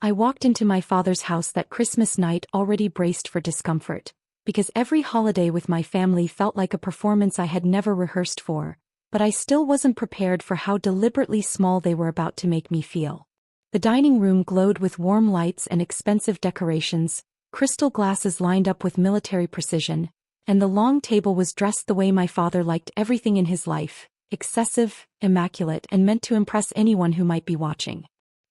I walked into my father's house that Christmas night already braced for discomfort, because every holiday with my family felt like a performance I had never rehearsed for, but I still wasn't prepared for how deliberately small they were about to make me feel. The dining room glowed with warm lights and expensive decorations, crystal glasses lined up with military precision, and the long table was dressed the way my father liked everything in his life: excessive, immaculate, and meant to impress anyone who might be watching.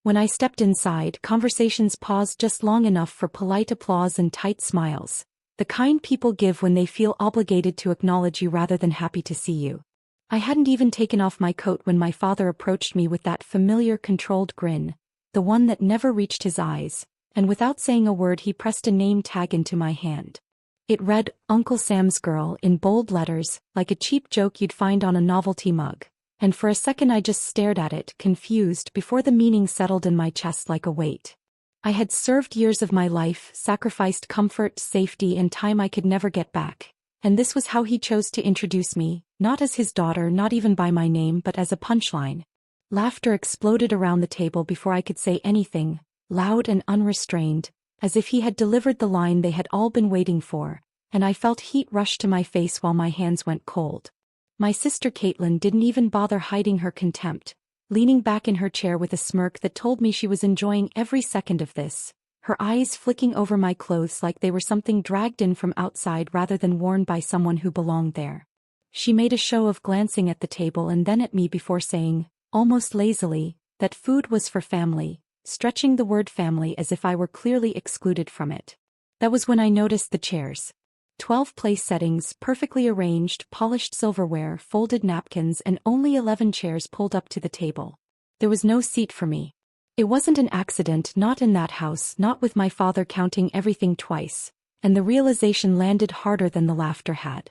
When I stepped inside, conversations paused just long enough for polite applause and tight smiles, the kind people give when they feel obligated to acknowledge you rather than happy to see you. I hadn't even taken off my coat when my father approached me with that familiar controlled grin, the one that never reached his eyes, and without saying a word he pressed a name tag into my hand. It read, "Uncle Sam's Girl," in bold letters, like a cheap joke you'd find on a novelty mug, and for a second I just stared at it, confused, before the meaning settled in my chest like a weight. I had served years of my life, sacrificed comfort, safety, and time I could never get back, and this was how he chose to introduce me, not as his daughter, not even by my name, but as a punchline. Laughter exploded around the table before I could say anything, loud and unrestrained, as if he had delivered the line they had all been waiting for, and I felt heat rush to my face while my hands went cold. My sister Caitlin didn't even bother hiding her contempt, leaning back in her chair with a smirk that told me she was enjoying every second of this, her eyes flicking over my clothes like they were something dragged in from outside rather than worn by someone who belonged there. She made a show of glancing at the table and then at me before saying, almost lazily, that food was for family, stretching the word family as if I were clearly excluded from it. That was when I noticed the chairs. 12 place settings, perfectly arranged, polished silverware, folded napkins, and only 11 chairs pulled up to the table. There was no seat for me. It wasn't an accident, not in that house, not with my father counting everything twice, and the realization landed harder than the laughter had.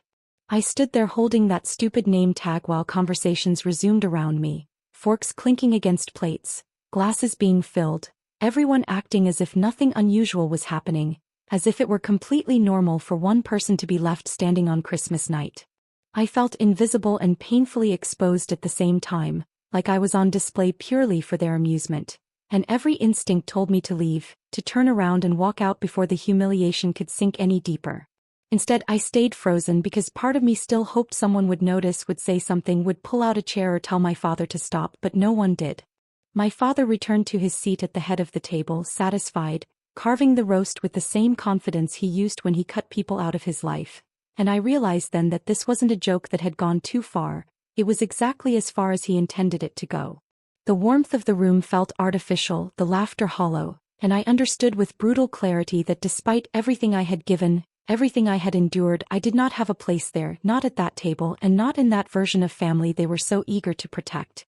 I stood there holding that stupid name tag while conversations resumed around me, forks clinking against plates, glasses being filled, everyone acting as if nothing unusual was happening, as if it were completely normal for one person to be left standing on Christmas night. I felt invisible and painfully exposed at the same time, like I was on display purely for their amusement, and every instinct told me to leave, to turn around and walk out before the humiliation could sink any deeper. Instead, I stayed frozen because part of me still hoped someone would notice, would say something, would pull out a chair or tell my father to stop, but no one did. My father returned to his seat at the head of the table, satisfied, carving the roast with the same confidence he used when he cut people out of his life, and I realized then that this wasn't a joke that had gone too far, it was exactly as far as he intended it to go. The warmth of the room felt artificial, the laughter hollow, and I understood with brutal clarity that despite everything I had given, everything I had endured, I did not have a place there, not at that table, and not in that version of family they were so eager to protect.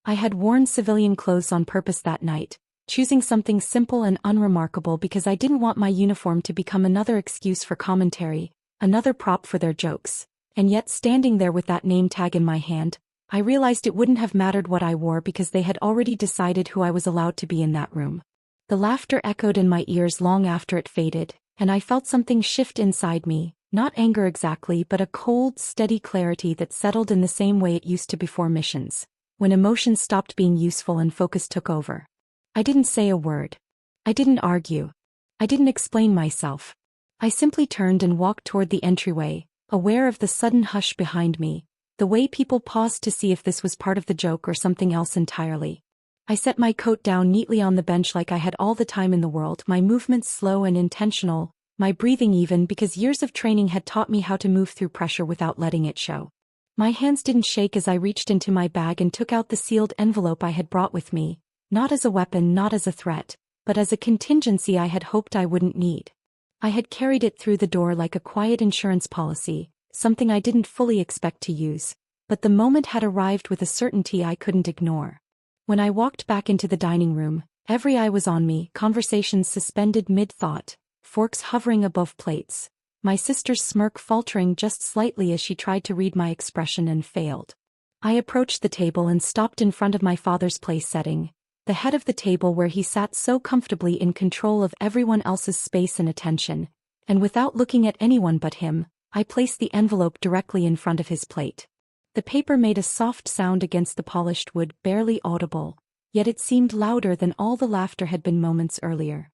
I had worn civilian clothes on purpose that night, choosing something simple and unremarkable because I didn't want my uniform to become another excuse for commentary, another prop for their jokes, and yet standing there with that name tag in my hand, I realized it wouldn't have mattered what I wore because they had already decided who I was allowed to be in that room. The laughter echoed in my ears long after it faded, and I felt something shift inside me, not anger exactly but a cold, steady clarity that settled in the same way it used to before missions, when emotions stopped being useful and focus took over. I didn't say a word. I didn't argue. I didn't explain myself. I simply turned and walked toward the entryway, aware of the sudden hush behind me, the way people paused to see if this was part of the joke or something else entirely. I set my coat down neatly on the bench like I had all the time in the world, my movements slow and intentional, my breathing even because years of training had taught me how to move through pressure without letting it show. My hands didn't shake as I reached into my bag and took out the sealed envelope I had brought with me, not as a weapon, not as a threat, but as a contingency I had hoped I wouldn't need. I had carried it through the door like a quiet insurance policy, something I didn't fully expect to use, but the moment had arrived with a certainty I couldn't ignore. When I walked back into the dining room, every eye was on me, conversations suspended mid-thought, forks hovering above plates, my sister's smirk faltering just slightly as she tried to read my expression and failed. I approached the table and stopped in front of my father's place setting, the head of the table where he sat so comfortably in control of everyone else's space and attention, and without looking at anyone but him, I placed the envelope directly in front of his plate. The paper made a soft sound against the polished wood, barely audible, yet it seemed louder than all the laughter had been moments earlier.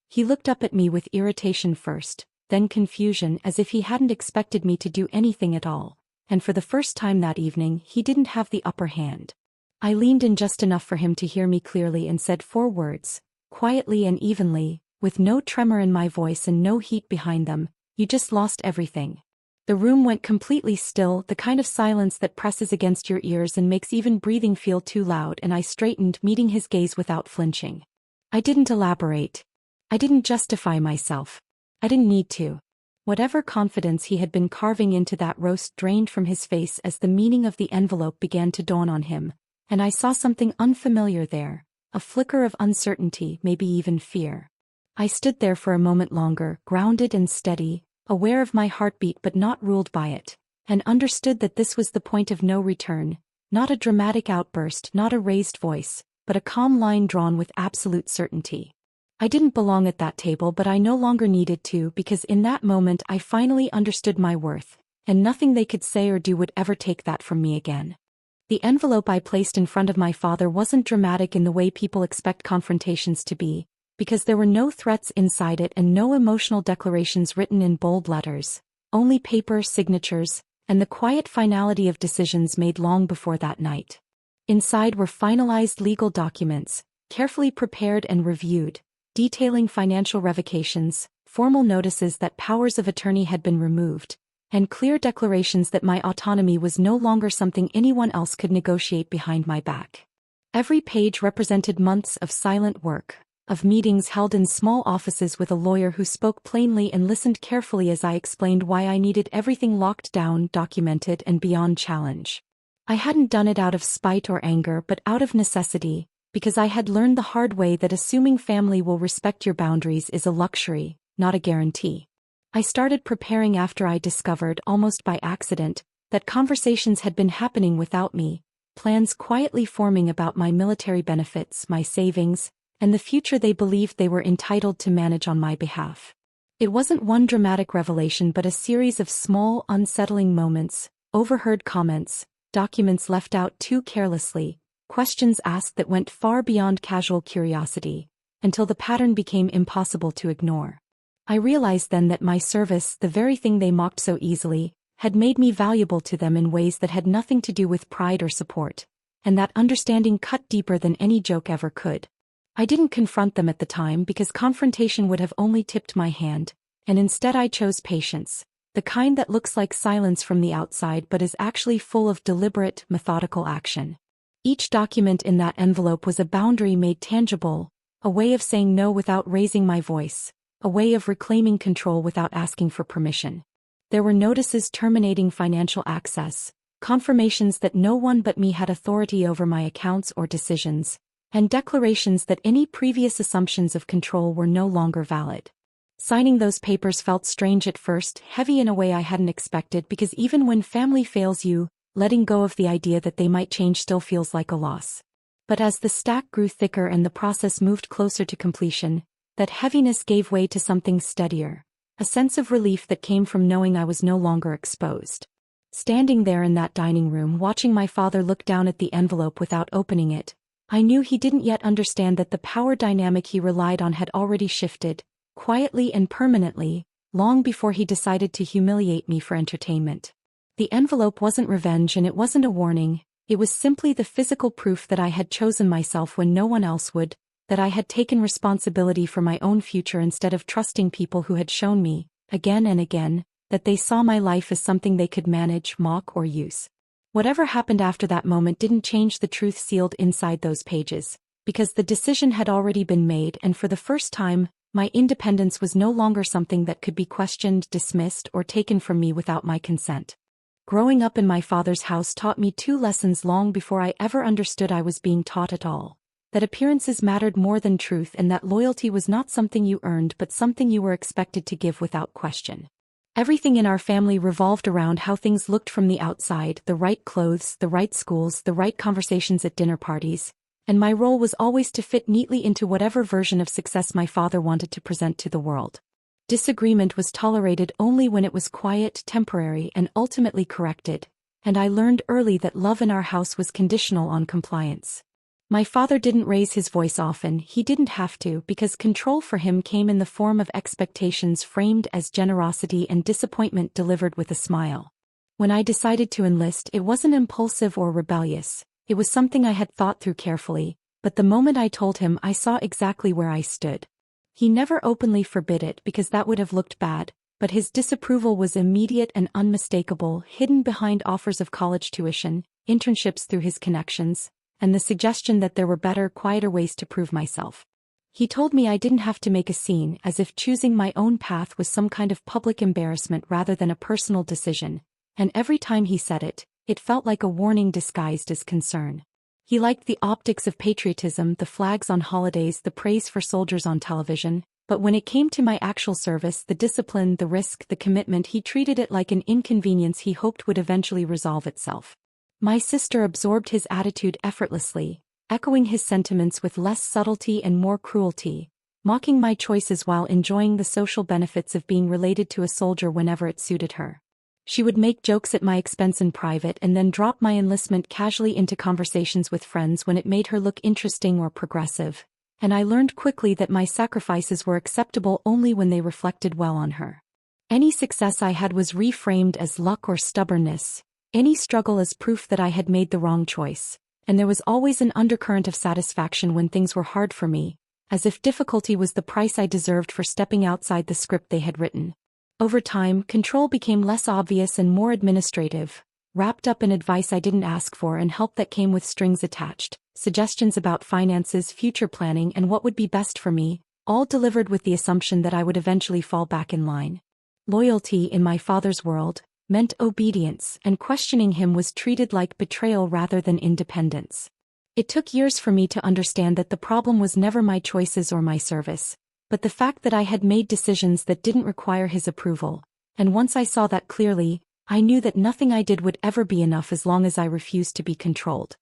He looked up at me with irritation first, then confusion, as if he hadn't expected me to do anything at all, and for the first time that evening he didn't have the upper hand. I leaned in just enough for him to hear me clearly and said 4 words, quietly and evenly, with no tremor in my voice and no heat behind them: "You just lost everything." The room went completely still, the kind of silence that presses against your ears and makes even breathing feel too loud, and I straightened, meeting his gaze without flinching. I didn't elaborate. I didn't justify myself. I didn't need to. Whatever confidence he had been carving into that roast drained from his face as the meaning of the envelope began to dawn on him, and I saw something unfamiliar there, a flicker of uncertainty, maybe even fear. I stood there for a moment longer, grounded and steady, aware of my heartbeat but not ruled by it, and understood that this was the point of no return, not a dramatic outburst, not a raised voice, but a calm line drawn with absolute certainty. I didn't belong at that table, but I no longer needed to, because in that moment I finally understood my worth, and nothing they could say or do would ever take that from me again. The envelope I placed in front of my father wasn't dramatic in the way people expect confrontations to be, because there were no threats inside it and no emotional declarations written in bold letters, only paper, signatures, and the quiet finality of decisions made long before that night. Inside were finalized legal documents, carefully prepared and reviewed, detailing financial revocations, formal notices that powers of attorney had been removed, and clear declarations that my autonomy was no longer something anyone else could negotiate behind my back. Every page represented months of silent work, of meetings held in small offices with a lawyer who spoke plainly and listened carefully as I explained why I needed everything locked down, documented, and beyond challenge. I hadn't done it out of spite or anger, but out of necessity, because I had learned the hard way that assuming family will respect your boundaries is a luxury, not a guarantee. I started preparing after I discovered, almost by accident, that conversations had been happening without me, plans quietly forming about my military benefits, my savings, and the future they believed they were entitled to manage on my behalf. It wasn't one dramatic revelation but a series of small, unsettling moments, overheard comments, documents left out too carelessly, questions asked that went far beyond casual curiosity, until the pattern became impossible to ignore. I realized then that my service, the very thing they mocked so easily, had made me valuable to them in ways that had nothing to do with pride or support, and that understanding cut deeper than any joke ever could. I didn't confront them at the time because confrontation would have only tipped my hand, and instead I chose patience, the kind that looks like silence from the outside but is actually full of deliberate, methodical action. Each document in that envelope was a boundary made tangible, a way of saying no without raising my voice, a way of reclaiming control without asking for permission. There were notices terminating financial access, confirmations that no one but me had authority over my accounts or decisions, and declarations that any previous assumptions of control were no longer valid. Signing those papers felt strange at first, heavy in a way I hadn't expected, because even when family fails you, letting go of the idea that they might change still feels like a loss. But as the stack grew thicker and the process moved closer to completion, that heaviness gave way to something steadier, a sense of relief that came from knowing I was no longer exposed. Standing there in that dining room watching my father look down at the envelope without opening it, I knew he didn't yet understand that the power dynamic he relied on had already shifted, quietly and permanently, long before he decided to humiliate me for entertainment. The envelope wasn't revenge and it wasn't a warning, it was simply the physical proof that I had chosen myself when no one else would, that I had taken responsibility for my own future instead of trusting people who had shown me, again and again, that they saw my life as something they could manage, mock, or use. Whatever happened after that moment didn't change the truth sealed inside those pages, because the decision had already been made, and for the first time, my independence was no longer something that could be questioned, dismissed, or taken from me without my consent. Growing up in my father's house taught me 2 lessons long before I ever understood I was being taught at all: that appearances mattered more than truth, and that loyalty was not something you earned but something you were expected to give without question. Everything in our family revolved around how things looked from the outside: the right clothes, the right schools, the right conversations at dinner parties, and my role was always to fit neatly into whatever version of success my father wanted to present to the world. Disagreement was tolerated only when it was quiet, temporary, and ultimately corrected, and I learned early that love in our house was conditional on compliance. My father didn't raise his voice often, he didn't have to, because control for him came in the form of expectations framed as generosity and disappointment delivered with a smile. When I decided to enlist, it wasn't impulsive or rebellious, it was something I had thought through carefully, but the moment I told him I saw exactly where I stood. He never openly forbid it because that would have looked bad, but his disapproval was immediate and unmistakable, hidden behind offers of college tuition, internships through his connections, and the suggestion that there were better, quieter ways to prove myself. He told me I didn't have to make a scene, as if choosing my own path was some kind of public embarrassment rather than a personal decision, and every time he said it, it felt like a warning disguised as concern. He liked the optics of patriotism, the flags on holidays, the praise for soldiers on television, but when it came to my actual service, the discipline, the risk, the commitment, he treated it like an inconvenience he hoped would eventually resolve itself. My sister absorbed his attitude effortlessly, echoing his sentiments with less subtlety and more cruelty, mocking my choices while enjoying the social benefits of being related to a soldier whenever it suited her. She would make jokes at my expense in private and then drop my enlistment casually into conversations with friends when it made her look interesting or progressive, and I learned quickly that my sacrifices were acceptable only when they reflected well on her. Any success I had was reframed as luck or stubbornness, any struggle as proof that I had made the wrong choice, and there was always an undercurrent of satisfaction when things were hard for me, as if difficulty was the price I deserved for stepping outside the script they had written. Over time, control became less obvious and more administrative, wrapped up in advice I didn't ask for and help that came with strings attached, suggestions about finances, future planning, and what would be best for me, all delivered with the assumption that I would eventually fall back in line. Loyalty, in my father's world, meant obedience, and questioning him was treated like betrayal rather than independence. It took years for me to understand that the problem was never my choices or my service, but the fact that I had made decisions that didn't require his approval, and once I saw that clearly, I knew that nothing I did would ever be enough as long as I refused to be controlled.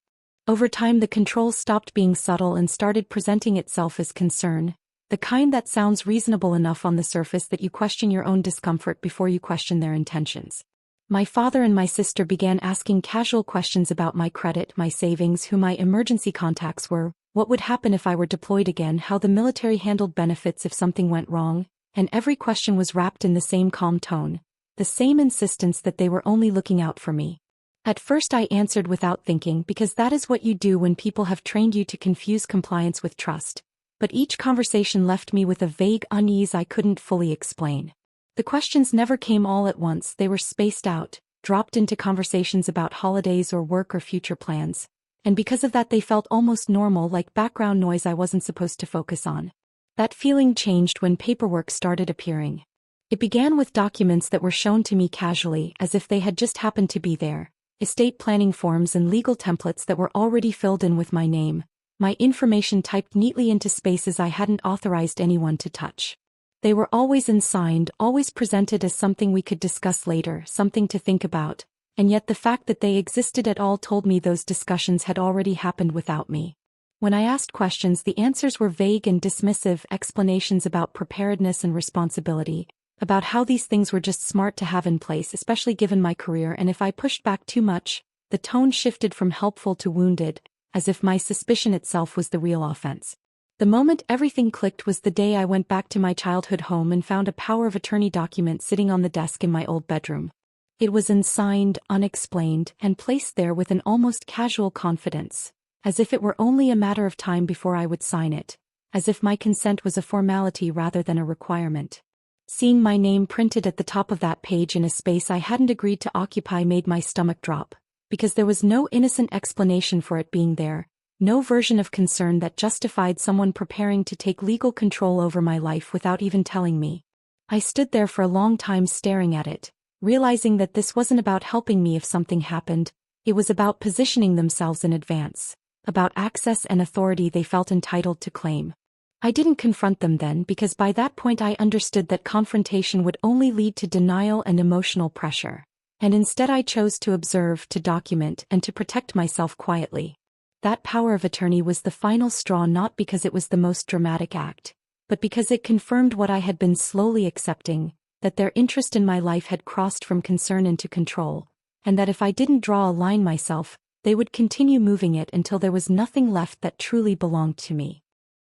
Over time, the control stopped being subtle and started presenting itself as concern, the kind that sounds reasonable enough on the surface that you question your own discomfort before you question their intentions. My father and my sister began asking casual questions about my credit, my savings, who my emergency contacts were, what would happen if I were deployed again, how the military handled benefits if something went wrong, and every question was wrapped in the same calm tone, the same insistence that they were only looking out for me. At first I answered without thinking because that is what you do when people have trained you to confuse compliance with trust, but each conversation left me with a vague unease I couldn't fully explain. The questions never came all at once, they were spaced out, dropped into conversations about holidays or work or future plans, and because of that they felt almost normal, like background noise I wasn't supposed to focus on. That feeling changed when paperwork started appearing. It began with documents that were shown to me casually, as if they had just happened to be there, estate planning forms and legal templates that were already filled in with my name, my information typed neatly into spaces I hadn't authorized anyone to touch. They were always unsigned, always presented as something we could discuss later, something to think about, and yet the fact that they existed at all told me those discussions had already happened without me. When I asked questions, the answers were vague and dismissive, explanations about preparedness and responsibility, about how these things were just smart to have in place, especially given my career, and if I pushed back too much, the tone shifted from helpful to wounded, as if my suspicion itself was the real offense. The moment everything clicked was the day I went back to my childhood home and found a power of attorney document sitting on the desk in my old bedroom. It was unsigned, unexplained, and placed there with an almost casual confidence, as if it were only a matter of time before I would sign it, as if my consent was a formality rather than a requirement. Seeing my name printed at the top of that page in a space I hadn't agreed to occupy made my stomach drop, because there was no innocent explanation for it being there, no version of concern that justified someone preparing to take legal control over my life without even telling me. I stood there for a long time staring at it, realizing that this wasn't about helping me if something happened, it was about positioning themselves in advance, about access and authority they felt entitled to claim. I didn't confront them then because by that point I understood that confrontation would only lead to denial and emotional pressure, and instead I chose to observe, to document, and to protect myself quietly. That power of attorney was the final straw, not because it was the most dramatic act, but because it confirmed what I had been slowly accepting, that their interest in my life had crossed from concern into control, and that if I didn't draw a line myself, they would continue moving it until there was nothing left that truly belonged to me.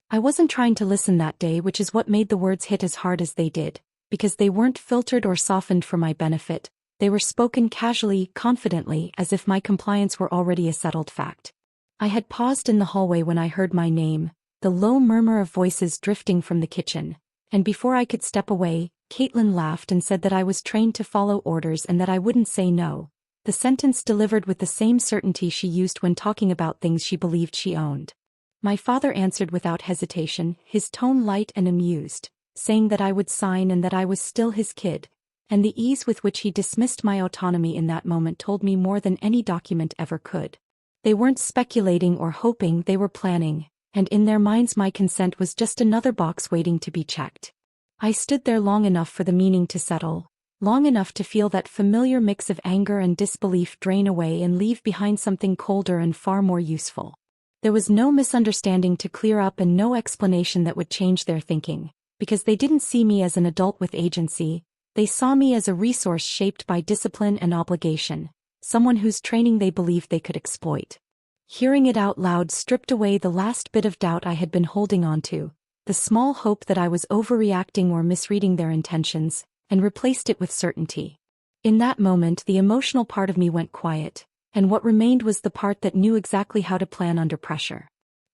I wasn't trying to listen that day, which is what made the words hit as hard as they did, because they weren't filtered or softened for my benefit. They were spoken casually, confidently, as if my compliance were already a settled fact. I had paused in the hallway when I heard my name, the low murmur of voices drifting from the kitchen, and before I could step away, Caitlin laughed and said that I was trained to follow orders and that I wouldn't say no, the sentence delivered with the same certainty she used when talking about things she believed she owned. My father answered without hesitation, his tone light and amused, saying that I would sign and that I was still his kid, and the ease with which he dismissed my autonomy in that moment told me more than any document ever could. They weren't speculating or hoping, they were planning, and in their minds my consent was just another box waiting to be checked. I stood there long enough for the meaning to settle, long enough to feel that familiar mix of anger and disbelief drain away and leave behind something colder and far more useful. There was no misunderstanding to clear up and no explanation that would change their thinking, because they didn't see me as an adult with agency, they saw me as a resource shaped by discipline and obligation, someone whose training they believed they could exploit. Hearing it out loud stripped away the last bit of doubt I had been holding on to, the small hope that I was overreacting or misreading their intentions, and replaced it with certainty. In that moment, the emotional part of me went quiet, and what remained was the part that knew exactly how to plan under pressure.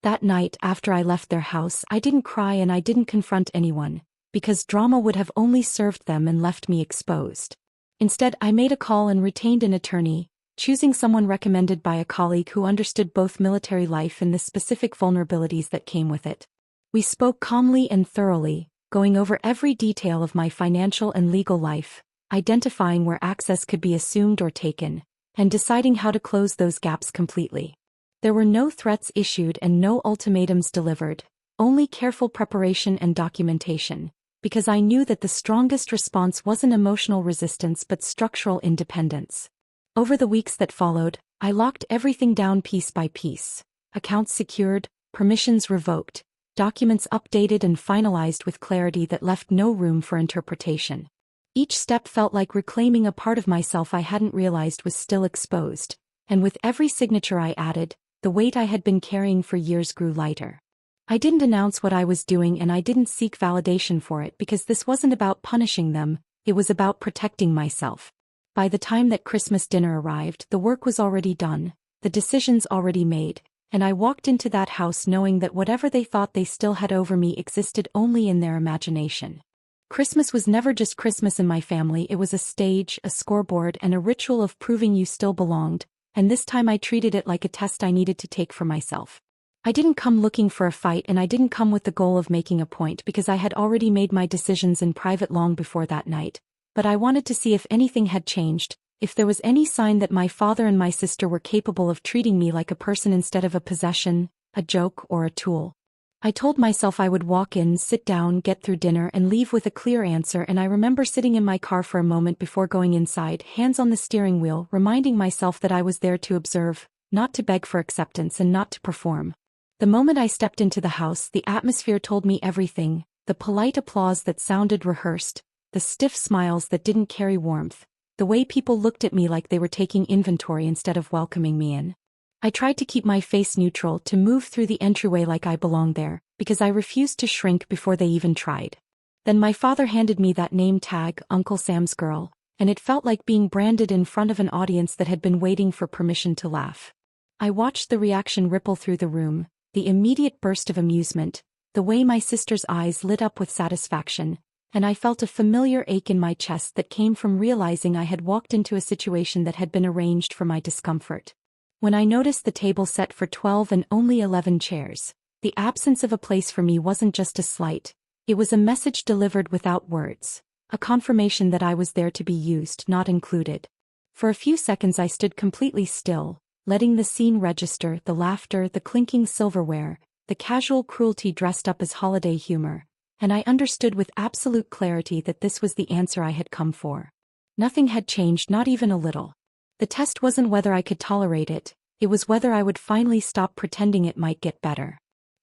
That night, after I left their house, I didn't cry and I didn't confront anyone, because drama would have only served them and left me exposed. Instead, I made a call and retained an attorney, choosing someone recommended by a colleague who understood both military life and the specific vulnerabilities that came with it. We spoke calmly and thoroughly, going over every detail of my financial and legal life, identifying where access could be assumed or taken, and deciding how to close those gaps completely. There were no threats issued and no ultimatums delivered, only careful preparation and documentation, because I knew that the strongest response wasn't emotional resistance but structural independence. Over the weeks that followed, I locked everything down piece by piece, accounts secured, permissions revoked, documents updated and finalized with clarity that left no room for interpretation. Each step felt like reclaiming a part of myself I hadn't realized was still exposed, and with every signature I added, the weight I had been carrying for years grew lighter. I didn't announce what I was doing and I didn't seek validation for it because this wasn't about punishing them, it was about protecting myself. By the time that Christmas dinner arrived, the work was already done, the decisions already made, and I walked into that house knowing that whatever they thought they still had over me existed only in their imagination. Christmas was never just Christmas in my family, it was a stage, a scoreboard, and a ritual of proving you still belonged, and this time I treated it like a test I needed to take for myself. I didn't come looking for a fight and I didn't come with the goal of making a point because I had already made my decisions in private long before that night, but I wanted to see if anything had changed, if there was any sign that my father and my sister were capable of treating me like a person instead of a possession, a joke, or a tool. I told myself I would walk in, sit down, get through dinner, and leave with a clear answer, and I remember sitting in my car for a moment before going inside, hands on the steering wheel, reminding myself that I was there to observe, not to beg for acceptance and not to perform. The moment I stepped into the house, the atmosphere told me everything, the polite applause that sounded rehearsed, the stiff smiles that didn't carry warmth, the way people looked at me like they were taking inventory instead of welcoming me in. I tried to keep my face neutral, to move through the entryway like I belonged there, because I refused to shrink before they even tried. Then my father handed me that name tag, Uncle Sam's girl, and it felt like being branded in front of an audience that had been waiting for permission to laugh. I watched the reaction ripple through the room, the immediate burst of amusement, the way my sister's eyes lit up with satisfaction, and I felt a familiar ache in my chest that came from realizing I had walked into a situation that had been arranged for my discomfort. When I noticed the table set for 12 and only 11 chairs, the absence of a place for me wasn't just a slight, it was a message delivered without words, a confirmation that I was there to be used, not included. For a few seconds I stood completely still, letting the scene register, the laughter, the clinking silverware, the casual cruelty dressed up as holiday humor, and I understood with absolute clarity that this was the answer I had come for. Nothing had changed, not even a little. The test wasn't whether I could tolerate it, it was whether I would finally stop pretending it might get better.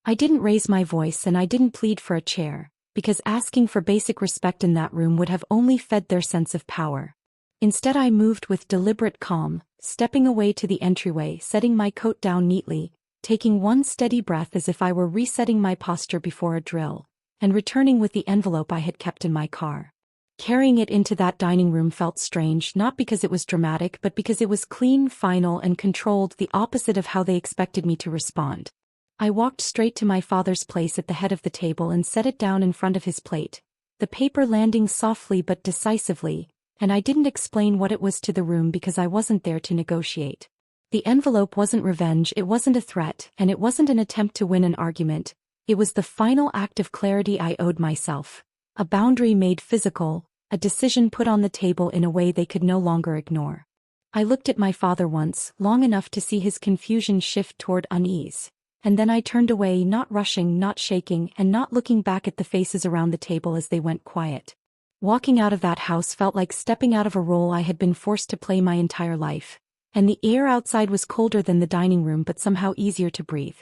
I didn't raise my voice and I didn't plead for a chair, because asking for basic respect in that room would have only fed their sense of power. Instead, I moved with deliberate calm, stepping away to the entryway, setting my coat down neatly, taking one steady breath as if I were resetting my posture before a drill, and returning with the envelope I had kept in my car. Carrying it into that dining room felt strange, not because it was dramatic but because it was clean, final, and controlled, the opposite of how they expected me to respond. I walked straight to my father's place at the head of the table and set it down in front of his plate, the paper landing softly but decisively, and I didn't explain what it was to the room because I wasn't there to negotiate. The envelope wasn't revenge, it wasn't a threat, and it wasn't an attempt to win an argument. It was the final act of clarity I owed myself. A boundary made physical, a decision put on the table in a way they could no longer ignore. I looked at my father once, long enough to see his confusion shift toward unease. And then I turned away, not rushing, not shaking, and not looking back at the faces around the table as they went quiet. Walking out of that house felt like stepping out of a role I had been forced to play my entire life. And the air outside was colder than the dining room but somehow easier to breathe.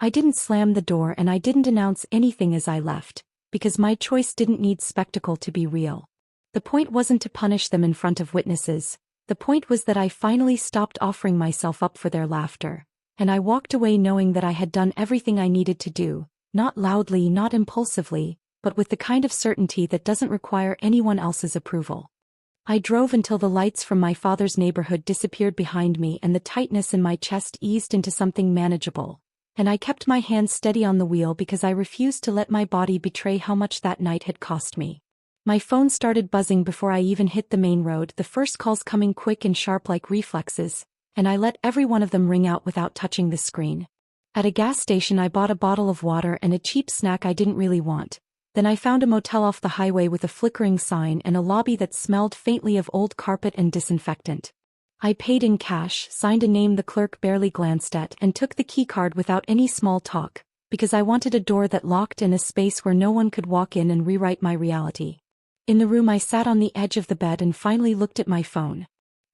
I didn't slam the door and I didn't announce anything as I left, because my choice didn't need spectacle to be real. The point wasn't to punish them in front of witnesses, the point was that I finally stopped offering myself up for their laughter, and I walked away knowing that I had done everything I needed to do, not loudly, not impulsively, but with the kind of certainty that doesn't require anyone else's approval. I drove until the lights from my father's neighborhood disappeared behind me and the tightness in my chest eased into something manageable, and I kept my hands steady on the wheel because I refused to let my body betray how much that night had cost me. My phone started buzzing before I even hit the main road, the first calls coming quick and sharp like reflexes, and I let every one of them ring out without touching the screen. At a gas station I bought a bottle of water and a cheap snack I didn't really want. Then I found a motel off the highway with a flickering sign and a lobby that smelled faintly of old carpet and disinfectant. I paid in cash, signed a name the clerk barely glanced at, and took the keycard without any small talk, because I wanted a door that locked and a space where no one could walk in and rewrite my reality. In the room I sat on the edge of the bed and finally looked at my phone.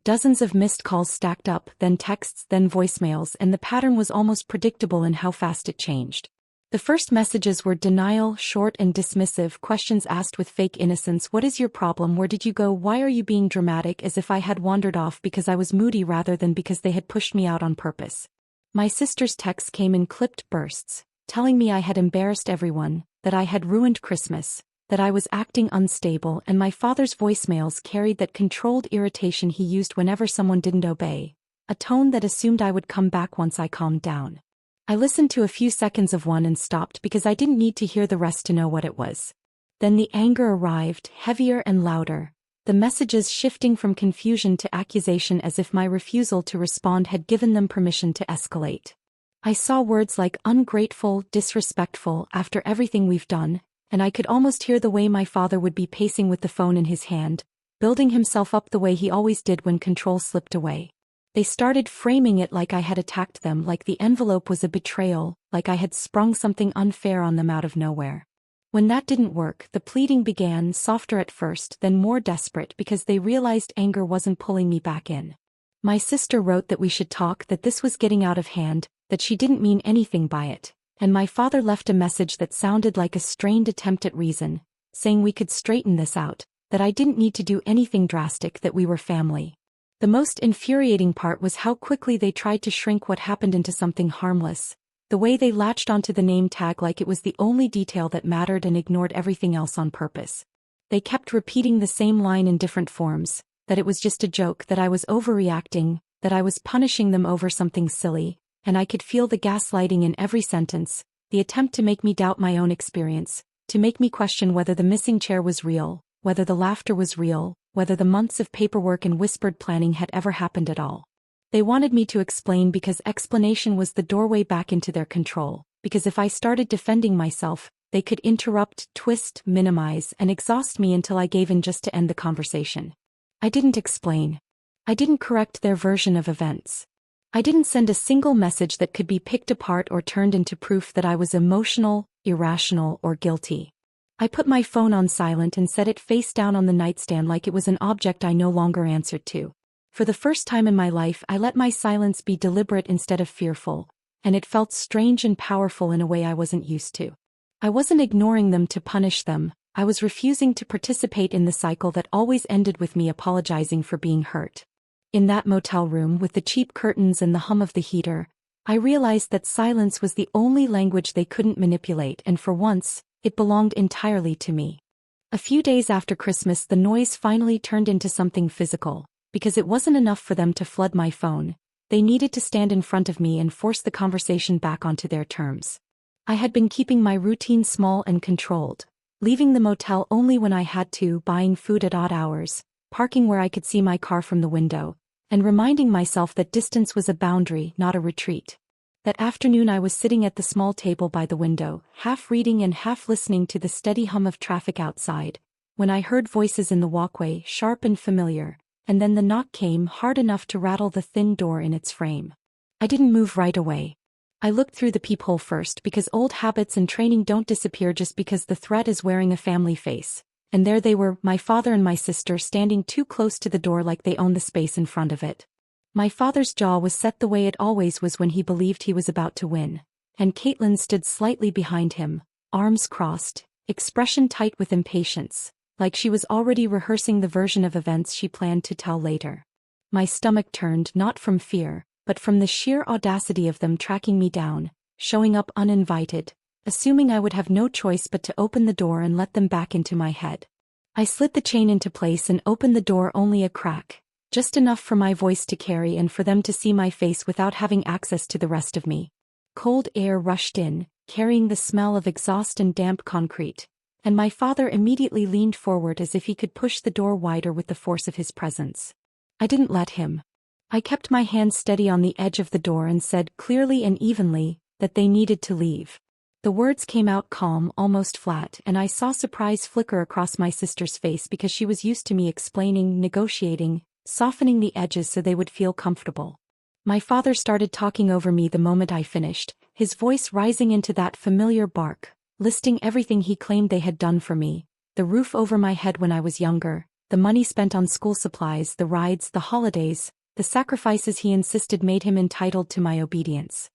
Dozens of missed calls stacked up, then texts, then voicemails, and the pattern was almost predictable in how fast it changed. The first messages were denial, short and dismissive, questions asked with fake innocence. What is your problem? Where did you go? Why are you being dramatic? As if I had wandered off because I was moody rather than because they had pushed me out on purpose. My sister's texts came in clipped bursts, telling me I had embarrassed everyone, that I had ruined Christmas, that I was acting unstable, and my father's voicemails carried that controlled irritation he used whenever someone didn't obey, a tone that assumed I would come back once I calmed down. I listened to a few seconds of one and stopped because I didn't need to hear the rest to know what it was. Then the anger arrived, heavier and louder, the messages shifting from confusion to accusation as if my refusal to respond had given them permission to escalate. I saw words like ungrateful, disrespectful, after everything we've done, and I could almost hear the way my father would be pacing with the phone in his hand, building himself up the way he always did when control slipped away. They started framing it like I had attacked them, like the envelope was a betrayal, like I had sprung something unfair on them out of nowhere. When that didn't work, the pleading began, softer at first, then more desperate because they realized anger wasn't pulling me back in. My sister wrote that we should talk, that this was getting out of hand, that she didn't mean anything by it, and my father left a message that sounded like a strained attempt at reason, saying we could straighten this out, that I didn't need to do anything drastic, that we were family. The most infuriating part was how quickly they tried to shrink what happened into something harmless, the way they latched onto the name tag like it was the only detail that mattered and ignored everything else on purpose. They kept repeating the same line in different forms, that it was just a joke, that I was overreacting, that I was punishing them over something silly, and I could feel the gaslighting in every sentence, the attempt to make me doubt my own experience, to make me question whether the missing chair was real, whether the laughter was real, whether the months of paperwork and whispered planning had ever happened at all. They wanted me to explain because explanation was the doorway back into their control, because if I started defending myself, they could interrupt, twist, minimize, and exhaust me until I gave in just to end the conversation. I didn't explain. I didn't correct their version of events. I didn't send a single message that could be picked apart or turned into proof that I was emotional, irrational, or guilty. I put my phone on silent and set it face down on the nightstand like it was an object I no longer answered to. For the first time in my life, I let my silence be deliberate instead of fearful, and it felt strange and powerful in a way I wasn't used to. I wasn't ignoring them to punish them, I was refusing to participate in the cycle that always ended with me apologizing for being hurt. In that motel room with the cheap curtains and the hum of the heater, I realized that silence was the only language they couldn't manipulate, and for once, it belonged entirely to me. A few days after Christmas, the noise finally turned into something physical, because it wasn't enough for them to flood my phone. They needed to stand in front of me and force the conversation back onto their terms. I had been keeping my routine small and controlled, leaving the motel only when I had to, buying food at odd hours, parking where I could see my car from the window, and reminding myself that distance was a boundary, not a retreat. That afternoon I was sitting at the small table by the window, half reading and half listening to the steady hum of traffic outside, when I heard voices in the walkway, sharp and familiar, and then the knock came, hard enough to rattle the thin door in its frame. I didn't move right away. I looked through the peephole first, because old habits and training don't disappear just because the threat is wearing a family face. And there they were, my father and my sister, standing too close to the door like they owned the space in front of it. My father's jaw was set the way it always was when he believed he was about to win, and Caitlin stood slightly behind him, arms crossed, expression tight with impatience, like she was already rehearsing the version of events she planned to tell later. My stomach turned, not from fear, but from the sheer audacity of them tracking me down, showing up uninvited, assuming I would have no choice but to open the door and let them back into my head. I slid the chain into place and opened the door only a crack, just enough for my voice to carry and for them to see my face without having access to the rest of me. Cold air rushed in, carrying the smell of exhaust and damp concrete, and my father immediately leaned forward as if he could push the door wider with the force of his presence. I didn't let him. I kept my hand steady on the edge of the door and said clearly and evenly that they needed to leave. The words came out calm, almost flat, and I saw surprise flicker across my sister's face because she was used to me explaining, negotiating, softening the edges so they would feel comfortable. My father started talking over me the moment I finished, his voice rising into that familiar bark, listing everything he claimed they had done for me: the roof over my head when I was younger, the money spent on school supplies, the rides, the holidays, the sacrifices he insisted made him entitled to my obedience.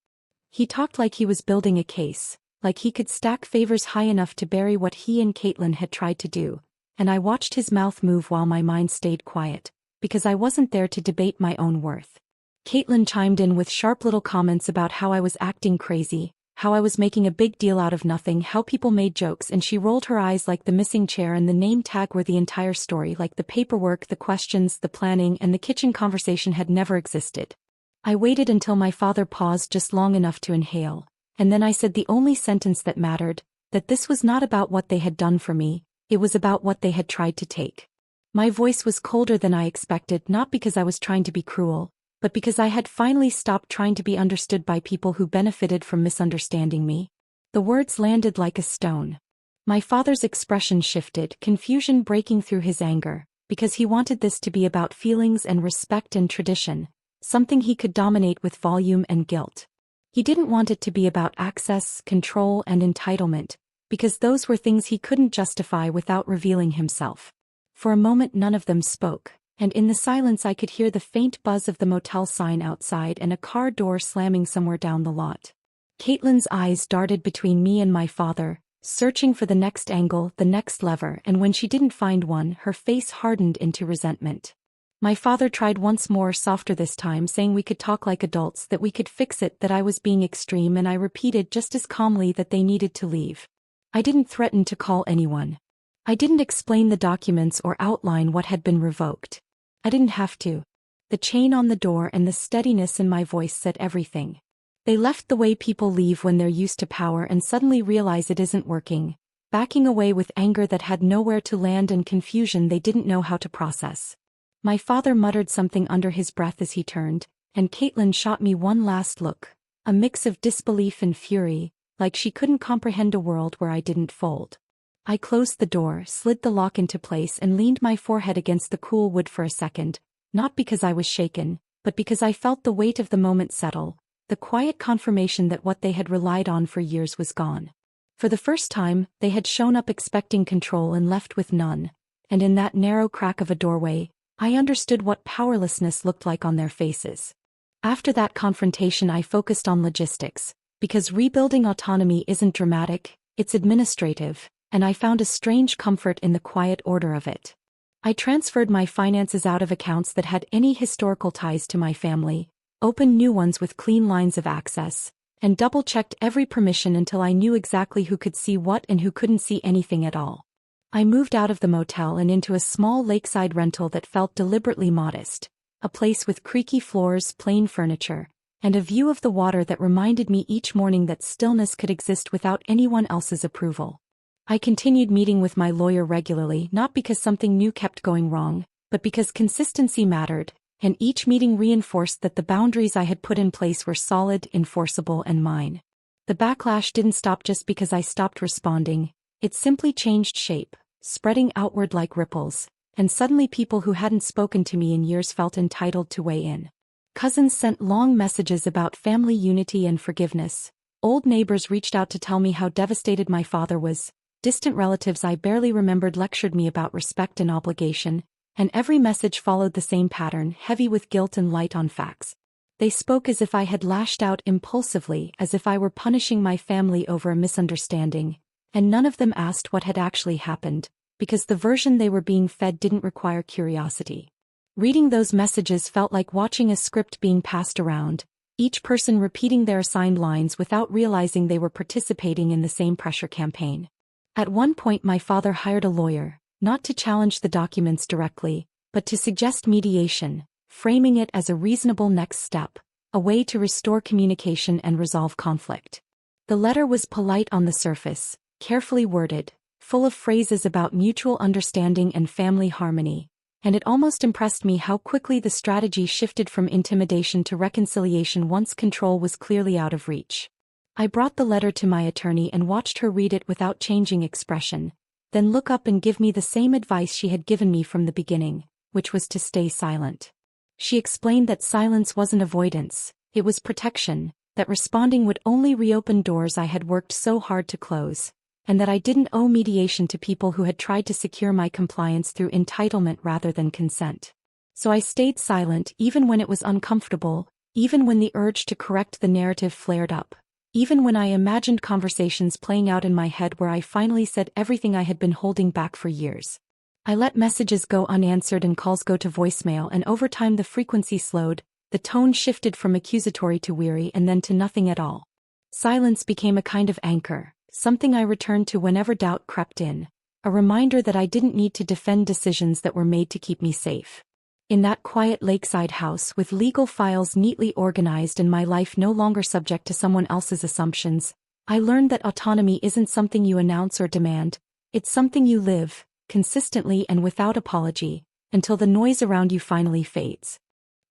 He talked like he was building a case, like he could stack favors high enough to bury what he and Caitlin had tried to do, and I watched his mouth move while my mind stayed quiet, because I wasn't there to debate my own worth. Caitlin chimed in with sharp little comments about how I was acting crazy, how I was making a big deal out of nothing, how people made jokes, and she rolled her eyes like the missing chair and the name tag were the entire story, like the paperwork, the questions, the planning, and the kitchen conversation had never existed. I waited until my father paused just long enough to inhale, and then I said the only sentence that mattered, that this was not about what they had done for me, it was about what they had tried to take. My voice was colder than I expected, not because I was trying to be cruel, but because I had finally stopped trying to be understood by people who benefited from misunderstanding me. The words landed like a stone. My father's expression shifted, confusion breaking through his anger, because he wanted this to be about feelings and respect and tradition, something he could dominate with volume and guilt. He didn't want it to be about access, control, and entitlement, because those were things he couldn't justify without revealing himself. For a moment none of them spoke, and in the silence I could hear the faint buzz of the motel sign outside and a car door slamming somewhere down the lot. Caitlin's eyes darted between me and my father, searching for the next angle, the next lever, and when she didn't find one, her face hardened into resentment. My father tried once more, softer this time, saying we could talk like adults, that we could fix it, that I was being extreme, and I repeated just as calmly that they needed to leave. I didn't threaten to call anyone. I didn't explain the documents or outline what had been revoked. I didn't have to. The chain on the door and the steadiness in my voice said everything. They left the way people leave when they're used to power and suddenly realize it isn't working, backing away with anger that had nowhere to land and confusion they didn't know how to process. My father muttered something under his breath as he turned, and Caitlin shot me one last look, a mix of disbelief and fury, like she couldn't comprehend a world where I didn't fold. I closed the door, slid the lock into place, and leaned my forehead against the cool wood for a second, not because I was shaken, but because I felt the weight of the moment settle, the quiet confirmation that what they had relied on for years was gone. For the first time, they had shown up expecting control and left with none, and in that narrow crack of a doorway, I understood what powerlessness looked like on their faces. After that confrontation I focused on logistics, because rebuilding autonomy isn't dramatic, it's administrative, and I found a strange comfort in the quiet order of it. I transferred my finances out of accounts that had any historical ties to my family, opened new ones with clean lines of access, and double-checked every permission until I knew exactly who could see what and who couldn't see anything at all. I moved out of the motel and into a small lakeside rental that felt deliberately modest, a place with creaky floors, plain furniture, and a view of the water that reminded me each morning that stillness could exist without anyone else's approval. I continued meeting with my lawyer regularly, not because something new kept going wrong, but because consistency mattered, and each meeting reinforced that the boundaries I had put in place were solid, enforceable, and mine. The backlash didn't stop just because I stopped responding, it simply changed shape, spreading outward like ripples, and suddenly people who hadn't spoken to me in years felt entitled to weigh in. Cousins sent long messages about family unity and forgiveness. Old neighbors reached out to tell me how devastated my father was. Distant relatives I barely remembered lectured me about respect and obligation, and every message followed the same pattern, heavy with guilt and light on facts. They spoke as if I had lashed out impulsively, as if I were punishing my family over a misunderstanding, and none of them asked what had actually happened, because the version they were being fed didn't require curiosity. Reading those messages felt like watching a script being passed around, each person repeating their assigned lines without realizing they were participating in the same pressure campaign. At one point my father hired a lawyer, not to challenge the documents directly, but to suggest mediation, framing it as a reasonable next step, a way to restore communication and resolve conflict. The letter was polite on the surface, carefully worded, full of phrases about mutual understanding and family harmony, and it almost impressed me how quickly the strategy shifted from intimidation to reconciliation once control was clearly out of reach. I brought the letter to my attorney and watched her read it without changing expression, then look up and give me the same advice she had given me from the beginning, which was to stay silent. She explained that silence wasn't avoidance, it was protection, that responding would only reopen doors I had worked so hard to close, and that I didn't owe mediation to people who had tried to secure my compliance through entitlement rather than consent. So I stayed silent even when it was uncomfortable, even when the urge to correct the narrative flared up. Even when I imagined conversations playing out in my head where I finally said everything I had been holding back for years. I let messages go unanswered and calls go to voicemail, and over time the frequency slowed, the tone shifted from accusatory to weary and then to nothing at all. Silence became a kind of anchor, something I returned to whenever doubt crept in, a reminder that I didn't need to defend decisions that were made to keep me safe. In that quiet lakeside house with legal files neatly organized and my life no longer subject to someone else's assumptions, I learned that autonomy isn't something you announce or demand, it's something you live, consistently and without apology, until the noise around you finally fades.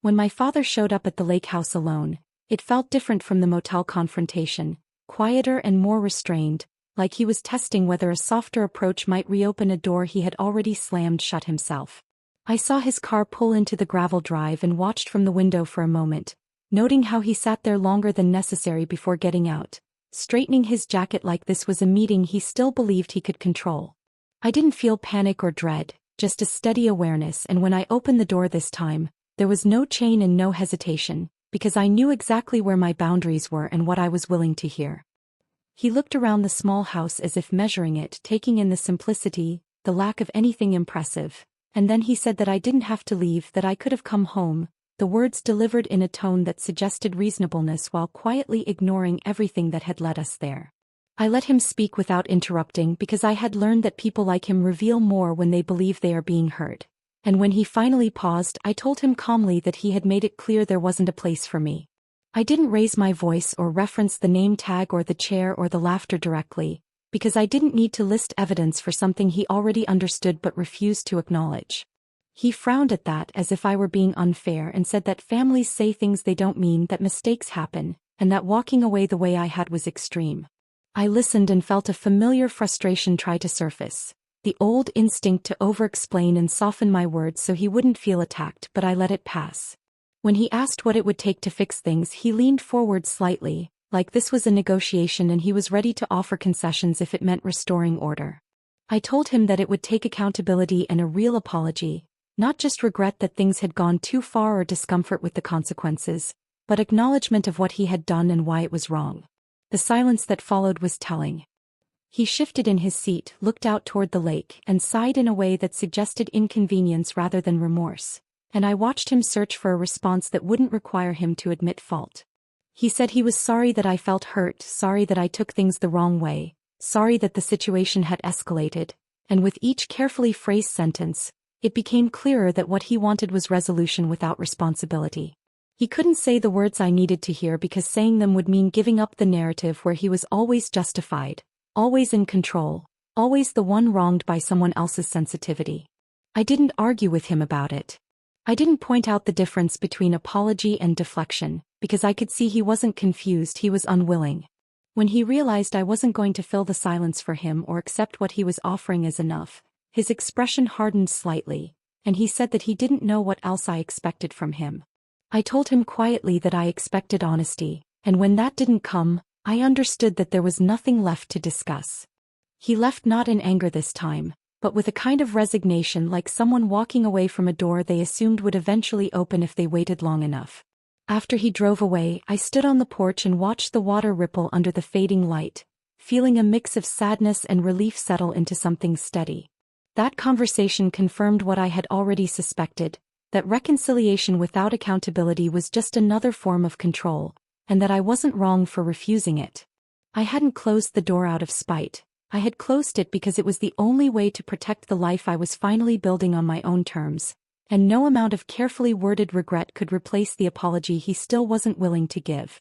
When my father showed up at the lake house alone, it felt different from the motel confrontation, quieter and more restrained, like he was testing whether a softer approach might reopen a door he had already slammed shut himself. I saw his car pull into the gravel drive and watched from the window for a moment, noting how he sat there longer than necessary before getting out, straightening his jacket like this was a meeting he still believed he could control. I didn't feel panic or dread, just a steady awareness, and when I opened the door this time, there was no chain and no hesitation, because I knew exactly where my boundaries were and what I was willing to hear. He looked around the small house as if measuring it, taking in the simplicity, the lack of anything impressive. And then he said that I didn't have to leave, that I could have come home, the words delivered in a tone that suggested reasonableness while quietly ignoring everything that had led us there. I let him speak without interrupting because I had learned that people like him reveal more when they believe they are being heard. And when he finally paused, I told him calmly that he had made it clear there wasn't a place for me. I didn't raise my voice or reference the name tag or the chair or the laughter directly, because I didn't need to list evidence for something he already understood but refused to acknowledge. He frowned at that as if I were being unfair and said that families say things they don't mean, that mistakes happen, and that walking away the way I had was extreme. I listened and felt a familiar frustration try to surface, the old instinct to over-explain and soften my words so he wouldn't feel attacked, but I let it pass. When he asked what it would take to fix things, he leaned forward slightly, like this was a negotiation and he was ready to offer concessions if it meant restoring order. I told him that it would take accountability and a real apology, not just regret that things had gone too far or discomfort with the consequences, but acknowledgement of what he had done and why it was wrong. The silence that followed was telling. He shifted in his seat, looked out toward the lake, and sighed in a way that suggested inconvenience rather than remorse. And I watched him search for a response that wouldn't require him to admit fault. He said he was sorry that I felt hurt, sorry that I took things the wrong way, sorry that the situation had escalated, and with each carefully phrased sentence, it became clearer that what he wanted was resolution without responsibility. He couldn't say the words I needed to hear because saying them would mean giving up the narrative where he was always justified, always in control, always the one wronged by someone else's sensitivity. I didn't argue with him about it. I didn't point out the difference between apology and deflection, because I could see he wasn't confused, he was unwilling. When he realized I wasn't going to fill the silence for him or accept what he was offering as enough, his expression hardened slightly, and he said that he didn't know what else I expected from him. I told him quietly that I expected honesty, and when that didn't come, I understood that there was nothing left to discuss. He left not in anger this time, but with a kind of resignation, like someone walking away from a door they assumed would eventually open if they waited long enough. After he drove away, I stood on the porch and watched the water ripple under the fading light, feeling a mix of sadness and relief settle into something steady. That conversation confirmed what I had already suspected, that reconciliation without accountability was just another form of control, and that I wasn't wrong for refusing it. I hadn't closed the door out of spite. I had closed it because it was the only way to protect the life I was finally building on my own terms, and no amount of carefully worded regret could replace the apology he still wasn't willing to give.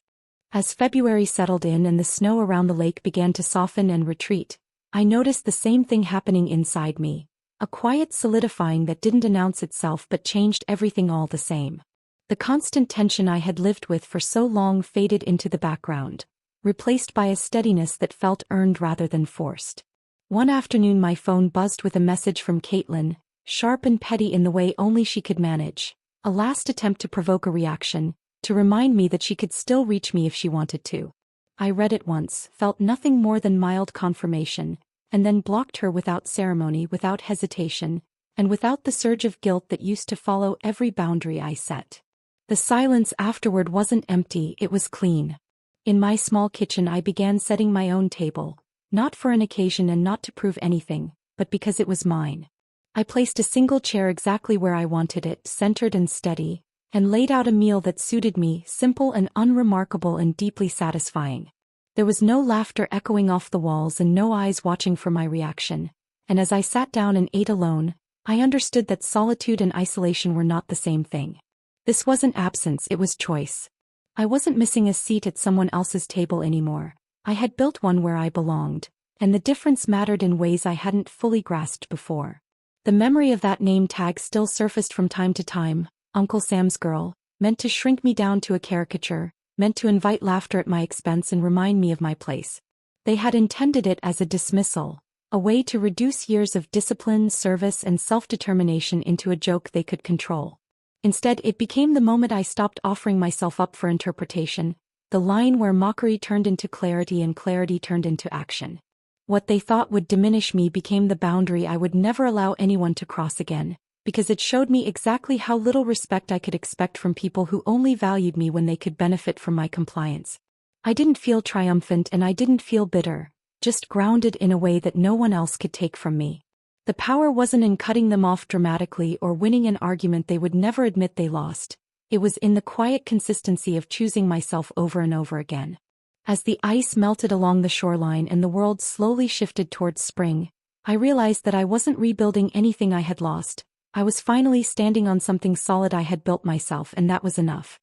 As February settled in and the snow around the lake began to soften and retreat, I noticed the same thing happening inside me, a quiet solidifying that didn't announce itself but changed everything all the same. The constant tension I had lived with for so long faded into the background, replaced by a steadiness that felt earned rather than forced. One afternoon my phone buzzed with a message from Caitlin, sharp and petty in the way only she could manage, a last attempt to provoke a reaction, to remind me that she could still reach me if she wanted to. I read it once, felt nothing more than mild confirmation, and then blocked her without ceremony, without hesitation, and without the surge of guilt that used to follow every boundary I set. The silence afterward wasn't empty, it was clean. In my small kitchen I began setting my own table, not for an occasion and not to prove anything, but because it was mine. I placed a single chair exactly where I wanted it, centered and steady, and laid out a meal that suited me, simple and unremarkable and deeply satisfying. There was no laughter echoing off the walls and no eyes watching for my reaction, and as I sat down and ate alone, I understood that solitude and isolation were not the same thing. This wasn't absence, it was choice. I wasn't missing a seat at someone else's table anymore. I had built one where I belonged, and the difference mattered in ways I hadn't fully grasped before. The memory of that name tag still surfaced from time to time, Uncle Sam's girl, meant to shrink me down to a caricature, meant to invite laughter at my expense and remind me of my place. They had intended it as a dismissal, a way to reduce years of discipline, service, and self-determination into a joke they could control. Instead, it became the moment I stopped offering myself up for interpretation, the line where mockery turned into clarity and clarity turned into action. What they thought would diminish me became the boundary I would never allow anyone to cross again, because it showed me exactly how little respect I could expect from people who only valued me when they could benefit from my compliance. I didn't feel triumphant and I didn't feel bitter, just grounded in a way that no one else could take from me. The power wasn't in cutting them off dramatically or winning an argument they would never admit they lost. It was in the quiet consistency of choosing myself over and over again. As the ice melted along the shoreline and the world slowly shifted towards spring, I realized that I wasn't rebuilding anything I had lost. I was finally standing on something solid I had built myself, and that was enough.